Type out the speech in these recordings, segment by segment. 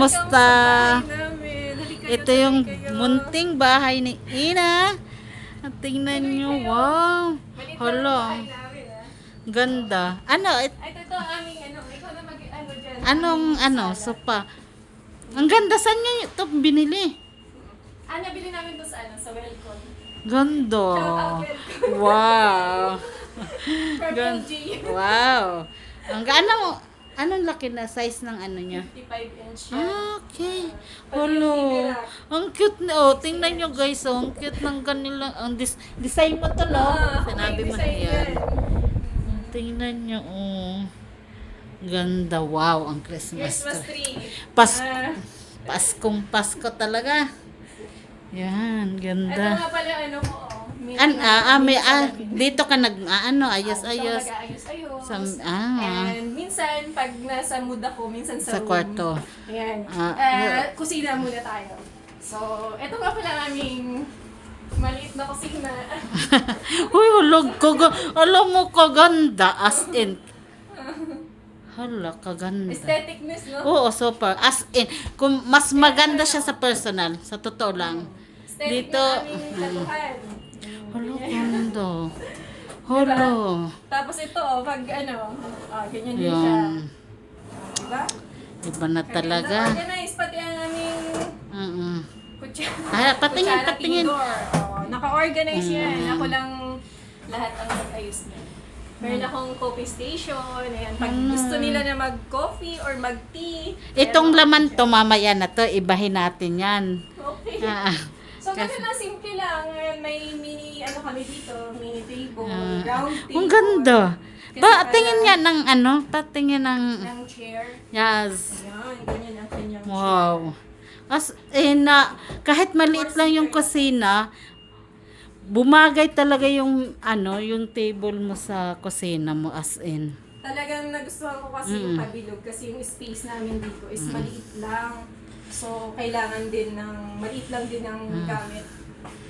Kamusta? namin. Halika Ito yung munting bahay ni Ina. At tingnan nyo, wow. Hala, namin, ganda. Ano, Ay, ito ang aming ikaw na mag-ano dyan. anong sopa? Ang ganda, saan nyo ito binili? Nabili namin to sa Welcome. Ganda. Shout out, Welcome. Wow. Purple G. Wow. Anong laki na size ng ano niya? 55-inch. Okay. Hello. Ang cute na. Oh, tingnan nyo guys. Oh, ang cute ng kanila. Ang design mo to, no? Sinabi mo na yan. Tingnan nyo. Oh. Ganda. Wow. Ang Christmas tree. tree. Paskong Pasko talaga. Yan. Ito Ganda. nga pala ko. Dito ka ayos-ayos. Nag-aayos-ayos. And minsan, pag nasa mood ako, minsan Sa sa room. kwarto. Ayan. Kusina muna tayo. So, ito nga pala aming maliit na kusina. Uy, alam mo kaganda. As in. Hala, kaganda. Aestheticness, no? Oo, super. As in. Kung mas maganda siya sa personal. Sa totoo lang. Aesthetic Dito. ng aming katuhan. Hala, ganda. Hala. Tapos ito, pag ganyan din siya. Yan. Diba? Iba na talaga. Organize pati ang aming Patingin. tinidor. Naka-organize yan. Ako lang lahat ang mag-ayos niya. Meron akong coffee station. Ayan. Pag gusto nila na mag-coffee or mag-tea. Itong laman to, mamaya na to, ibahin natin yan. Okay. Ah, So, ganun lang, simple lang. Ayan, may mini, kami dito, mini table, round table. ang ganda. Kasi Patingin nga ng patingin ng, ng chair. yes. Ayan, ganyan ang kanyang Wow. As in, kahit maliit lang yung kusina, bumagay talaga yung yung table mo sa kusina mo, as in. Talagang nagustuhan ko kasi yung kabilog kasi yung space namin dito is maliit lang. So, kailangan din maliit lang din ang gamit.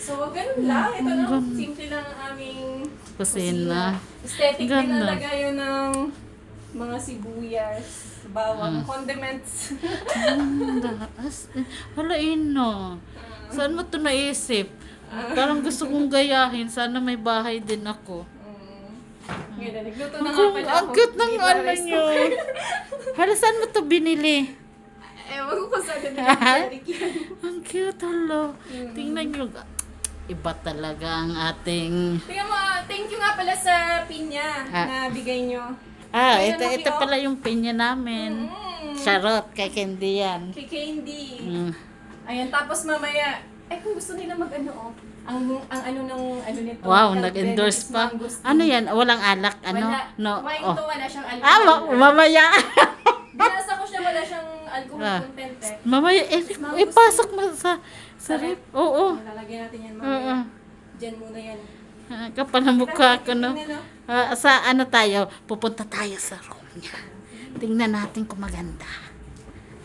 So, ganun lang. Ito lang, simple lang ang aming Kusina. Aesthetic din Ganda. talaga yun ng mga sibuyas, bawang, condiments. As in, hala, Ina. Saan mo to naisip? Parang gusto kong gayahin. Sana may bahay din ako. Ngayon, nagluto na nga pala Ang ako. cute ng Viva ano rice nyo. cooker. Hala, saan mo to binili? Ewan ko kung saan na nag-Eric yan. Ang cute, hala. Tingnan nyo. Iba talaga ang ating... Tingnan mo, thank you nga pala sa pinya na bigay nyo. Ayun, ito pala yung pinya namin. Charot, kay Candy yan. Kay Candy. Mm. Ayan, tapos mamaya, kung gusto nila ang nito. Wow, health nag-endorse benefits, pa. mangosteen. Ano yan? Walang alak? Wala. No. Wine Oh. to, wala siyang alcohol. Mamaya. Binasa ko siya, wala siyang alcohol content eh. Mamaya, ipasok mo sa rep. Oo. Lalagyan natin yan Oo. mamaya. Diyan muna yan. Kapal ang mukha ko, no? Tingnan, Sa tayo? Pupunta tayo sa room niya. Tingnan natin kung maganda.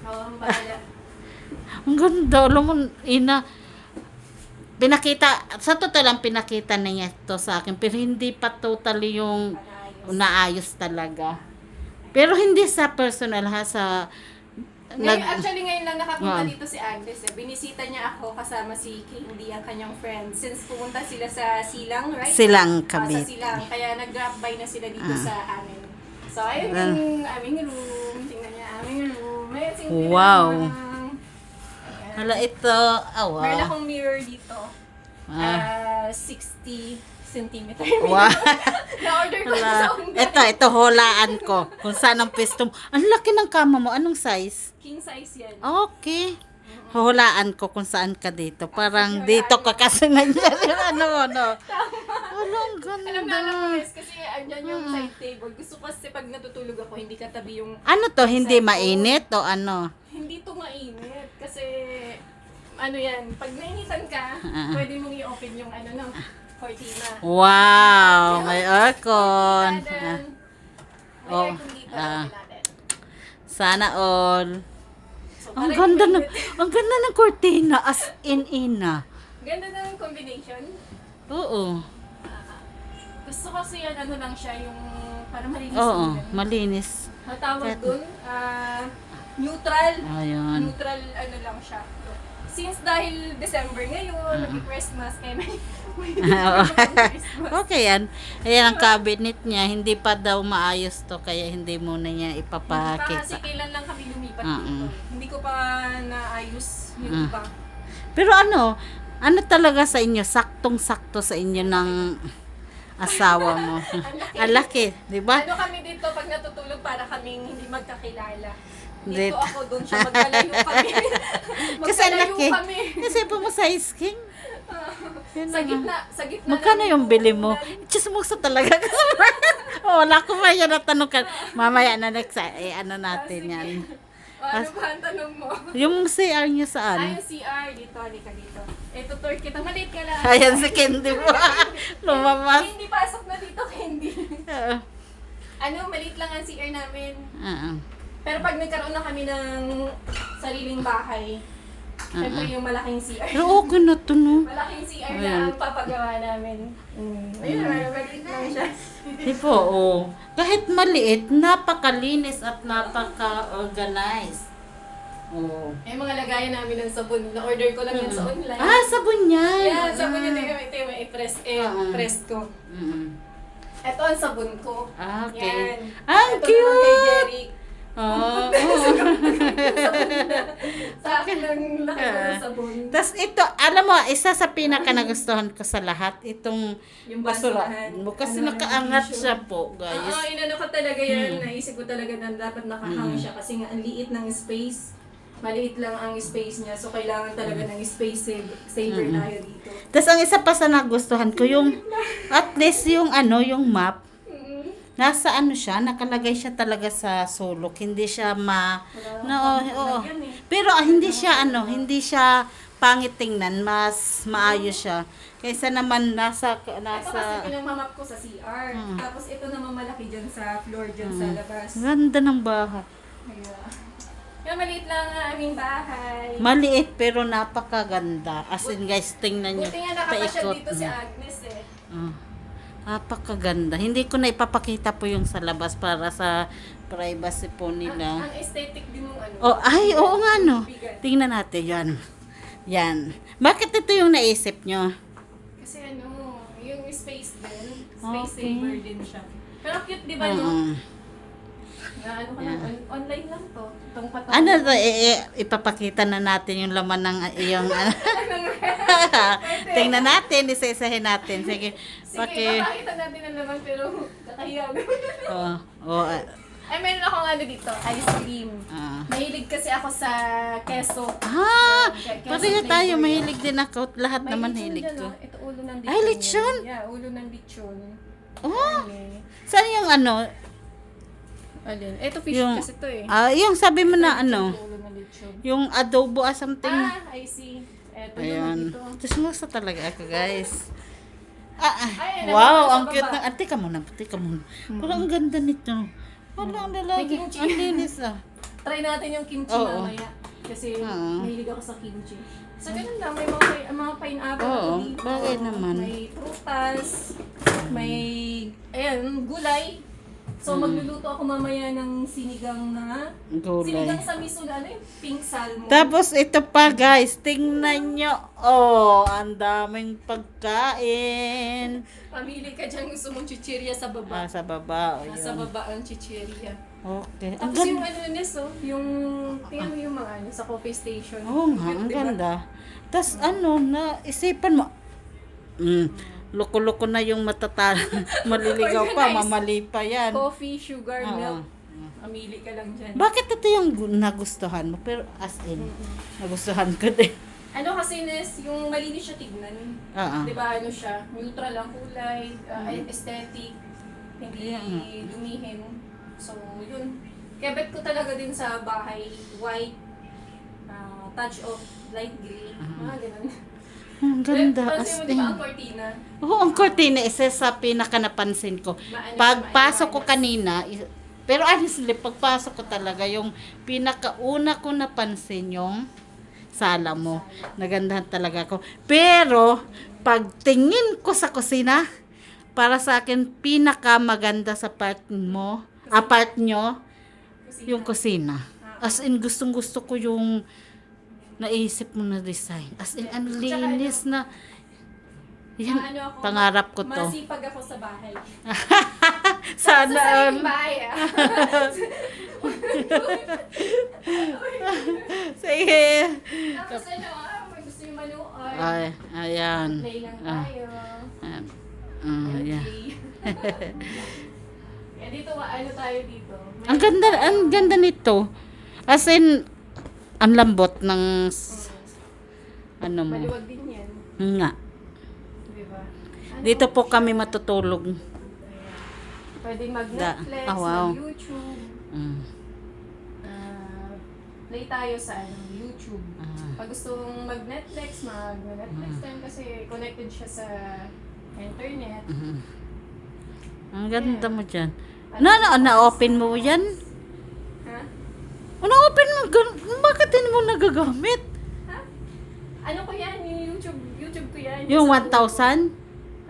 ang bahala. Ang ganda. Alam mo, Ina, sa totoo lang, pinakita na niya ito sa akin. Pero hindi pa totally yung naayos talaga. Pero hindi sa personal, Actually, ngayon lang nakapunta dito si Agnes. Binisita niya ako kasama si Candy, ang kanyang friend. Since pumunta sila sa Silang, right? Silang Sa Cavite. Silang. Kaya nag-drop by na sila dito sa amin. So, ayun yung aming room. Tingnan niya aming room. Ayun, simple Wow. lang. Hala, ito. Wow. Meron akong mirror dito. 60 centimeter. Wow. Na-order ko na sa online. Ito, hulaan ko. Kung saan ang pwesto mo. Ang laki ng kama mo. Anong size? King size yan. Okay. Hulaan ko kung saan ka dito. Parang dito ka kasi nandiyan yung no. Wala, ang ganda. Alam ko guys, kasi andyan yung side table. Gusto ko kasi pag natutulog ako, hindi katabi yung... Ano to? Hindi mainit o ano? Hindi to mainit. Kasi, yan, pag nainitan ka, pwede mong i-open yung cortina. Wow! May aircon. May Oh, aircon dito. Open natin. Sana all. So, Ang parang ganda mainit. ang ganda ng cortina, as in Ina. Ganda ng combination. Oo. Gusto kasi lang siya, yung parang malinis. Oo, din. malinis. Matawag dun, neutral. Ayan. Neutral ano lang siya. Since dahil December ngayon, Christmas, kaya may Christmas. Okay yan. Ayan ang cabinet niya. Hindi pa daw maayos to. Kaya hindi muna niya Kasi ipapakita. kailan lang kami lumipat Oo. dito. Hindi ko pa naayos yung iba. Pero ano talaga sa inyo? Saktong-sakto sa inyo ng asawa mo. Ang laki, di ba? Ano kami dito pag natutulog para kaming hindi magkakilala. Dito. Dito ako, doon siya, magkalayo kami. Kasi ang Magkalayo laki. kami. Kasi po mo sa skin. Yun Sa na nga. gitna, sa gitna. Magkano namin yung po, bili mo? namin- Chismosa talaga. Wala ko pa yan natanong ka. Mamaya na next, ano natin sige. yan. Ano ba ang tanong mo? Yung CR niyo Ay, saan? yung CR, dito, halika dito. Ito, tour kita. Maliit ka lang. Ayan si Candy mo. Lumabas. Hindi pasok na dito, Candy. Oo. Ano, maliit lang ang CR namin. Oo. Pero pag nagkaroon na kami ng sariling bahay, syempre yung malaking CR. Pero okay na to, no? Malaking CR Ayan. na ang papagawa namin. Ayun, maliit lang siya. Di po, oh. Kahit maliit, napakalinis at napaka-organized. Oh. Yung mga lagayan namin ng sabon, na-order ko lang yan sa online. Ah, sabon yan. Yan, sabon yun. Ito yung i-press, press ko. Mm. Ito ang sabon ko. Ah, okay. Yan. Ang Ito naman kay cute! Jerry. Oh. Sa akin lang laki ko ng sabon. Tapos ito, alam mo, isa sa pinaka nagustuhan ko sa lahat, itong Yung basura. basurahan. Kasi Ano, nakaangat tissue. siya po, guys. Oo, inano ko talaga yan. Naisip ko talaga na dapat nakahang siya kasi nga ang liit ng space. Maliit lang ang space niya. So, kailangan talaga ng space saver tayo dito. Tapos ang isa pa sa nagustuhan ko, yung, at least yung yung map, nasa siya, nakalagay siya talaga sa sulok. Hindi siya oo. Yan eh. Pero hindi siya hindi siya pangit tingnan, mas maayos siya. Kaysa naman Ito kasi nasa pinamamap ko sa CR. Tapos ito naman malaki dyan sa floor dyan sa labas. ganda ng bahay. Kaya, kaya maliit lang ang aming bahay. Maliit pero napakaganda. As in guys, tingnan niyo. Buti nga nakapasyal paikot dito si niya. Agnes eh. Napakaganda. Hindi ko na ipapakita po yung sa labas para sa privacy po nila. Ang aesthetic din ng ano. Oh, ay, oo nga no. Bigat. Tingnan natin yan. Yan. Bakit ito yung naisip nyo? Kasi yung space din, space Okay. saver din siya. Pero cute di ba no? Na ano ka lang, online lang to. Itong patong. Ano to, ipapakita na natin yung laman ng iyong tingnan natin, isa-isahin natin. Sige, Sige, ipakita natin ang laman pero kakahiya. Ay, meron akong dito, ice cream. Mahilig kasi ako sa keso. Keso pareho tayo, flavor mahilig din ako. Lahat May naman lechon hilig dyan, ko. Ito ulo ng lechon. Ay, lechon? yan. Yeah, ulo ng lechon. Oh, Okay. saan yung Alin? Ito fish yung, kasi ito eh. yung sabi mo na Ito ulo ng lechon. yung adobo or something. I see. Ito Ayan. naman dito. Tusmusa talaga ako, guys. Ay, Wow, nababa ang sa cute baba. ng... Teka muna. Parang ang ganda nito. Parang ang lalaki. May kimchi. Ang linis Try natin yung kimchi Oo. mamaya. Kasi Oo. mahilig ako sa kimchi. So, ganun lang. May mga pineapple Oo, ako dito. bagay naman. May prutas. May, gulay. So, magluluto ako mamaya ng sinigang Gulay. sinigang sa miso na yung pink salmon. Tapos ito pa guys, tingnan nyo. Oh, ang daming pagkain. Pamili ka dyan, gusto mong chichirya sa baba. Sa baba. Oh, Nasa yun. baba ang chichirya. Okay. Ang Tapos yung ganda. yung, tingnan mo yung mga sa coffee station. Oo nga, ang Diba? ganda. Tapos naisipan mo, loko-loko na yung matatala. Maliligaw pa, Organized. mamali pa yan. Coffee, sugar, Oo. milk. Amili ka lang dyan. Bakit ito yung nagustuhan mo? Pero as in, nagustuhan ko din. Ano kasi Nes, yung malinis siya tignan. Oo. Di ba ano siya? Neutral ang kulay, aesthetic, hindi dumihin. So, yun. Kaya bet ko talaga din sa bahay, white, touch of light gray, mga ganun. Ang ganda. Pansin mo As di in. ba ang cortina? Oo, ang cortina, isa sa pinaka napansin ko. Maano Pagpasok siya, ko kanina, pero honestly, pagpasok ko talaga, yung pinakauna ko napansin yung sala mo. Nagandahan talaga ako. Pero, pagtingin ko sa kusina, para sa akin, pinaka maganda sa part mo, part nyo, yung kusina. As in, gustong-gusto ko yung naisip mo na design. As in, ang linis na. Yan, Ano ako, pangarap ko to. Masipag ako sa bahay. Sana Sa all. sariling bahay Sige. Tapos may gusto yung manood. Ay, ayan. Play lang Ah, tayo. ayan. Eh, dito, ano tayo dito? Ang ganda nito. As in, ang lambot ng ano mo. Maluwag din yan. Nga. Diba? Ano? Dito po kami matutulog. Pwede mag-Netflix, wow. mag-YouTube. Mm. Play tayo sa YouTube. Pag gusto mong mag-Netflix, mag-Netflix time kasi connected siya sa internet. Ang ganda mo dyan. Na-open mo yan? Ha? Na-open mo? Bakit hindi mo nagagamit? Ha? Ano ko yan? Yung YouTube ko yan. Yung sa- 1,000?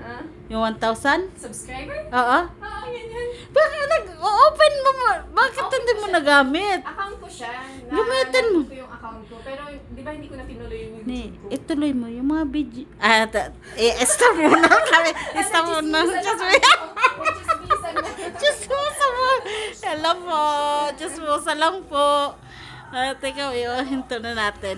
Ha? Yung 1,000? Subscriber? Oo. Yan yan. Bakit nag-open mo? Bakit hindi mo nagamit? Account ko siya. Gamitin mo. Ko yung account ko. Pero di ba hindi ko na tinuloy yung YouTube Ni, ko? ituloy mo yung mga video. Stop muna kami. Stop muna. Chismosa mo. Alam mo. Chismosa lang po. Teka, iwahinto na natin.